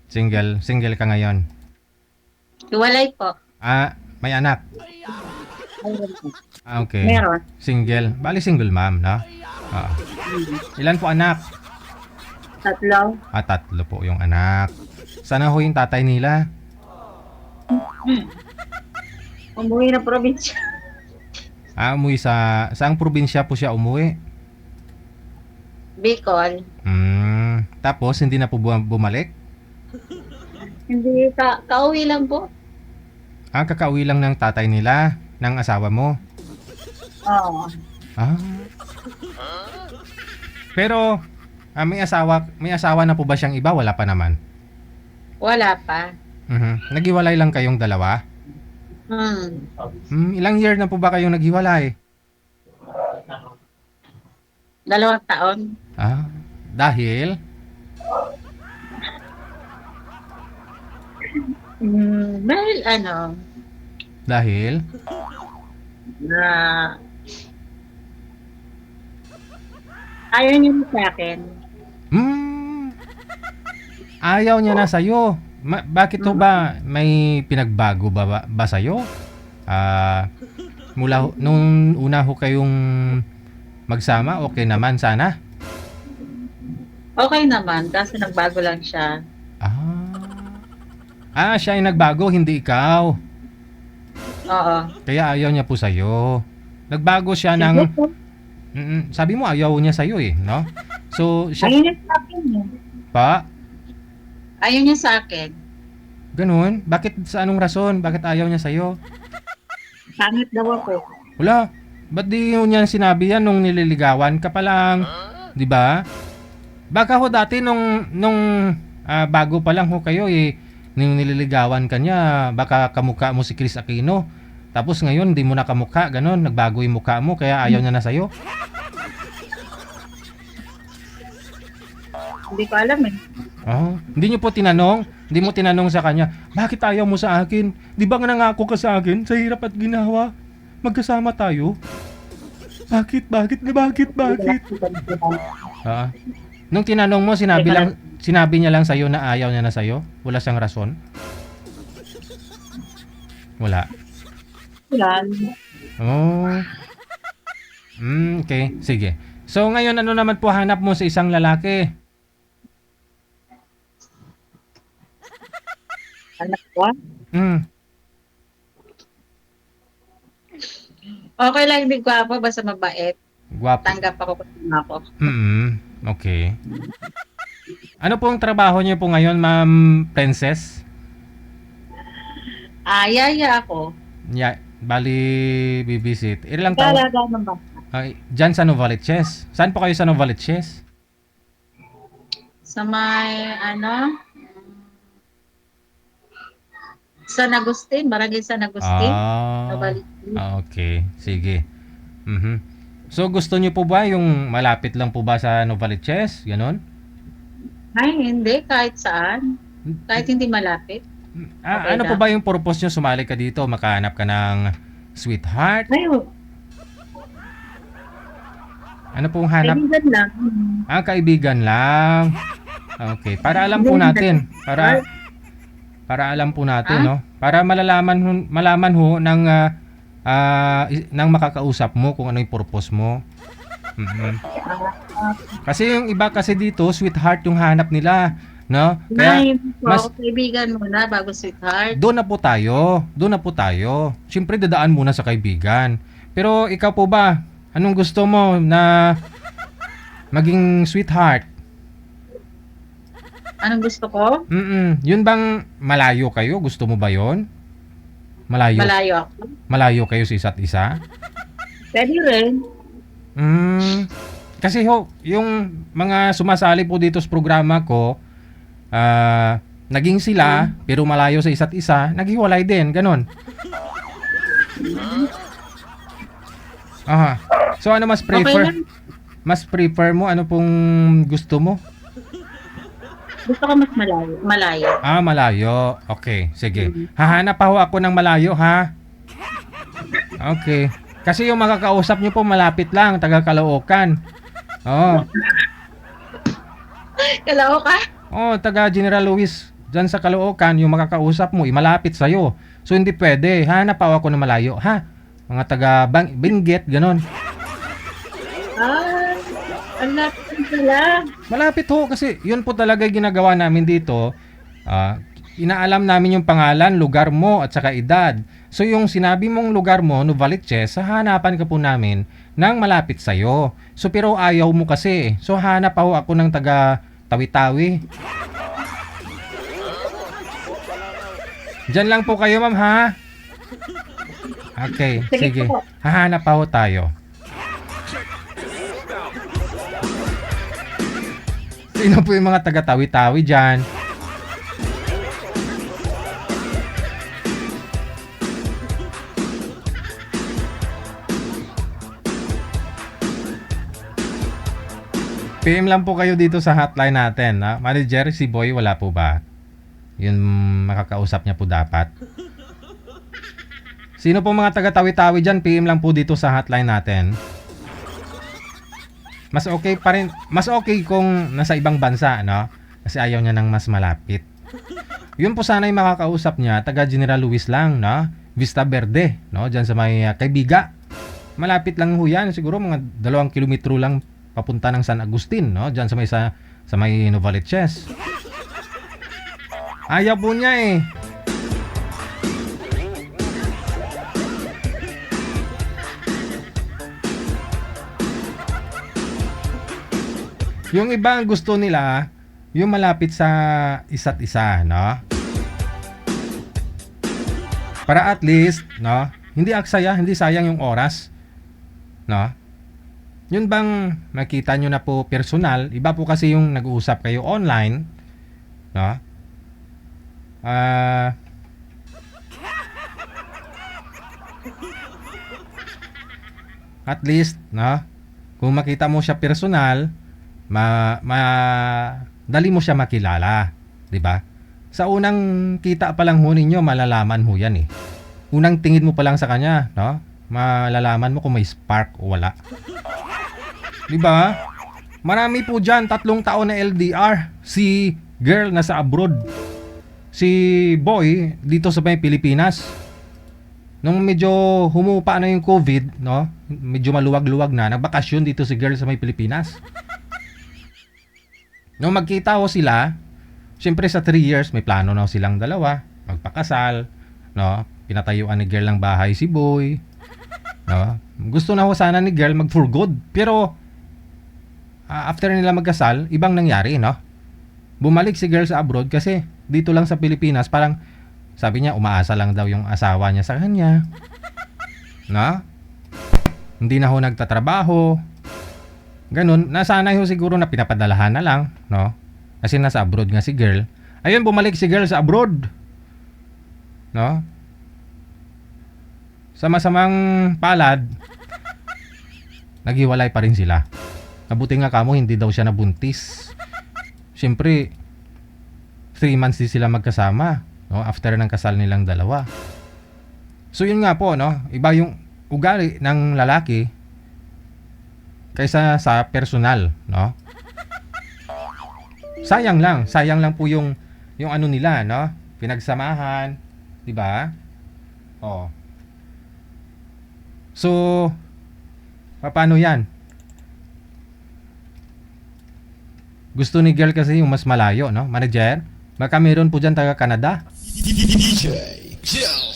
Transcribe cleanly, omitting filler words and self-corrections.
Single. Single ka ngayon. Hiwalay po. May anak. Okay. Meron. Single. Bali single mom, no? Oo. Ilan po anak? Tatlo. Tatlo po yung anak. Sana ho yung tatay nila? Umuwi na probinsya. Umuwi saang probinsya po siya umuwi? Bicol. Tapos hindi na po bumalik? Hindi, kauwi lang po. Kakauwi lang ng tatay nila, ng asawa mo? Oo. Pero, may asawa na po ba siyang iba? Wala pa naman. Wala pa. Naghiwalay lang kayong dalawa? Ilang year na po ba kayong naghiwalay? 2 taon. Dahil? Dahil Dahil? na ayaw niyo sa akin. Ayaw niya na sa'yo. Bakit to ba? May pinagbago ba sa'yo? Mula nung una ho kayong magsama, okay naman sana? Okay naman, kasi nagbago lang siya. Siya ay nagbago, hindi ikaw. Oo. Kaya ayaw niya po sa'yo. Nagbago siya ng... sabi mo ayaw niya sa'yo no? So, siya... Ayaw niya sa akin Pa? Ayaw niya sa akin. Ganun? Bakit, sa anong rason? Bakit ayaw niya sa'yo? Pangit daw ako. Wala. Ba't di niya sinabi yan nung nililigawan ka pa lang? Di ba? Baka ho dati nung bago pa lang ho kayo nung nililigawan ka niya, baka kamukha mo si Chris Aquino. Tapos ngayon, di mo na kamukha, ganun. Nagbago yung mukha mo, kaya ayaw niya na sa'yo. Hindi ko alam Hindi niyo po tinanong? Hindi mo tinanong sa kanya, bakit ayaw mo sa akin? Di ba nga nangako ka sa akin? Sa hirap at ginawa, magkasama tayo. Bakit? Nung tinanong mo, sinabi niya lang sa'yo na ayaw niya na sa'yo? Wala siyang rason? Wala. Okay, sige. So ngayon, ano naman po hanap mo sa isang lalaki? Anak ko? Okay lang, hindi gwapo, basta mabait. Gwapo. Tanggap ako kung ako. Okay. Ano pong trabaho niyo po ngayon, Ma'am Princess? Yaya ako. Bali, bibisit. Ilang taon? Talaga naman. Diyan sa Novaliches. Saan po kayo sa Novaliches? Sa may, San Agustin, Barangay San Agustin. Okay. Sige. So, gusto niyo po ba yung malapit lang po ba sa Novaliches? Ganon? Ay, hindi. Kahit saan. Kahit hindi malapit. Ano po ba yung purpose niyo sumali ka dito? Makahanap ka ng sweetheart? Ayun. Ano pong hanap? Kaibigan lang. Kaibigan lang. Okay. Para alam po natin. Para alam po natin, no? Para malaman ho ng makakausap mo kung ano yung purpose mo. Kasi yung iba kasi dito, sweetheart yung hanap nila, no? Kaya kaibigan muna bago sweetheart. Doon na po tayo. Siyempre dadaan muna sa kaibigan. Pero ikaw po ba, anong gusto mo na maging sweetheart? Anong gusto ko? Yun bang malayo kayo? Gusto mo ba yon? Malayo ako. Malayo kayo sa isa't isa? Pwede rin. Kasi yung mga sumasali po dito sa programa ko, naging sila, pero malayo sa isa't isa, naghiwalay din, ganon. So ano mas prefer? Okay, mas prefer mo? Ano pong gusto mo? Gusto ko mas malayo. Malayo. Okay, sige. Hahanap pa ho ako ng malayo, ha? Okay. Kasi yung makakausap nyo po malapit lang, taga Caloocan. Kalao ka? Oh, taga General Luis dyan sa Caloocan, yung makakausap mo, malapit sa'yo. So, hindi pwede. Hanap ako na malayo. Ha? Mga taga Benguet, ganon. Ah, ang lapit pala. Malapit ho kasi yun po talaga yung ginagawa namin dito. Inaalam namin yung pangalan, lugar mo at saka edad. So yung sinabi mong lugar mo, Novaliches, hahanapan ka po namin ng malapit sa'yo. So pero ayaw mo kasi. So hanap ako ng taga Tawi-Tawi. Diyan lang po kayo, ma'am, ha? Okay, sige. Po. Hahanap tayo. Sino po yung mga taga Tawi-Tawi dyan? PM lang po kayo dito sa hotline natin. Ha? Manager, si Boy, wala po ba? Yun, makakausap niya po dapat. Sino po mga taga Tawi-Tawi dyan? PM lang po dito sa hotline natin. Mas okay pa rin, mas okay kung nasa ibang bansa, no? Kasi ayaw niya ng mas malapit. Yun po sana yung makakausap niya, taga General Luis lang, no? Vista Verde, no? Diyan sa may Kaybiga. Malapit lang ho yan, siguro mga 2 kilometro lang papunta ng San Agustin, no? Diyan sa may Novaliches. Ayaw po niya eh. Yung iba ang gusto nila, yung malapit sa isa't isa, no? Para at least, no? Hindi sayang yung oras, no? Yun bang makita nyo na po personal, iba po kasi yung nag-uusap kayo online, no? At least, no? Kung makita mo siya personal, dali mo siya makilala, 'di ba? Sa unang kita pa lang ho ninyo, malalaman ho 'yan eh. Unang tingin mo pa lang sa kanya, no? Malalaman mo kung may spark o wala. 'Di ba? Marami po diyan, 3 taon na LDR. Si girl nasa abroad. Si boy dito sa Pilipinas. Nung medyo humupa na yung COVID, no? Medyo maluwag-luwag na, nagbakasyon dito si girl sa Pilipinas. Nung magkita ho sila, syempre sa 3 years, may plano na silang dalawa, magpakasal, no? Pinatayuan ni girl ng bahay si boy, no? Gusto na ho sana ni girl mag for good, pero after nila magkasal, ibang nangyari, no? Bumalik si girl sa abroad kasi dito lang sa Pilipinas, parang sabi niya umaasa lang daw yung asawa niya sa kanya, no? Hindi na ho nagtatrabaho. Ganun, nasanay ho siguro na pinapadalahan na lang, no? Kasi nasa abroad nga si girl. Ayun, bumalik si girl sa abroad, no? Sa masamang palad, naghiwalay pa rin sila. Nabuti nga kamo, hindi daw siya nabuntis. Siyempre, 3 months din sila magkasama, no? After ng kasal nilang dalawa. So yun nga po, no? Iba yung ugali ng lalaki kaysa sa personal, no? Sayang lang po yung ano nila, no? Pinagsamahan, 'di ba? Oh. So, paano 'yan? Gusto ni girl kasi yung mas malayo, no? Manager, baka meron po diyan taga Canada. DJ Joe.